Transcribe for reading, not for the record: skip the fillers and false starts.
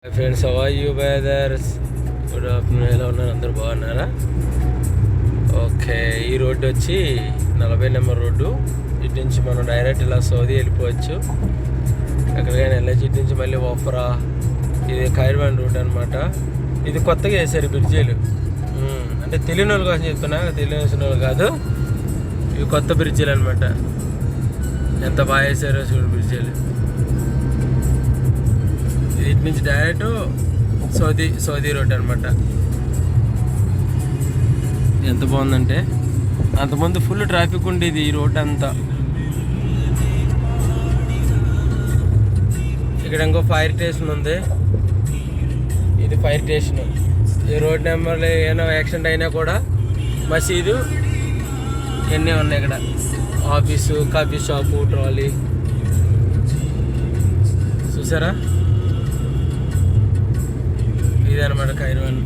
Hi friends, how are you brothers? Good afternoon. ఎలా ఉన్నారు? అందరూ బాగున్నారా? ఓకే, ఈ రోడ్డు వచ్చి 40 నెంబర్ రోడ్డు. ఇటు నుంచి మనం డైరెక్ట్ ఇలా సౌదీ వెళ్ళిపోవచ్చు. ఎక్కడికైనా వెళ్ళచ్చు. ఇటు నుంచి మళ్ళీ వఫ్రా. ఇది ఖైర్వాన్ రూట్ అనమాట. ఇది కొత్తగా వేసారు బ్రిడ్జీలు. అంటే తెలియని వాళ్ళ కోసం చెప్తున్నా, తెలియని వాళ్ళు కాదు. ఇవి కొత్త బ్రిడ్జీలు అనమాట. ఎంత బాగా వేసారో చూడు బ్రిడ్జీలు. ఇటు నుంచి డైరెక్ట్ సౌదీ రోడ్ అనమాట. ఎంత బాగుందంటే, అంతకుముందు ఫుల్ ట్రాఫిక్ ఉండేది ఈ రోడ్ అంతా. ఇక్కడ ఇంకో ఫైర్ స్టేషన్ ఉంది. ఇది ఫైర్ స్టేషన్. ఈ రోడ్ నెంబర్లో ఏమైనా యాక్సిడెంట్ అయినా కూడా మసీదు ఇవన్నీ ఉన్నాయి ఇక్కడ. Office, coffee shop, trolley. చూసారా? ఇదే అనమాట ఖైర్వాన్.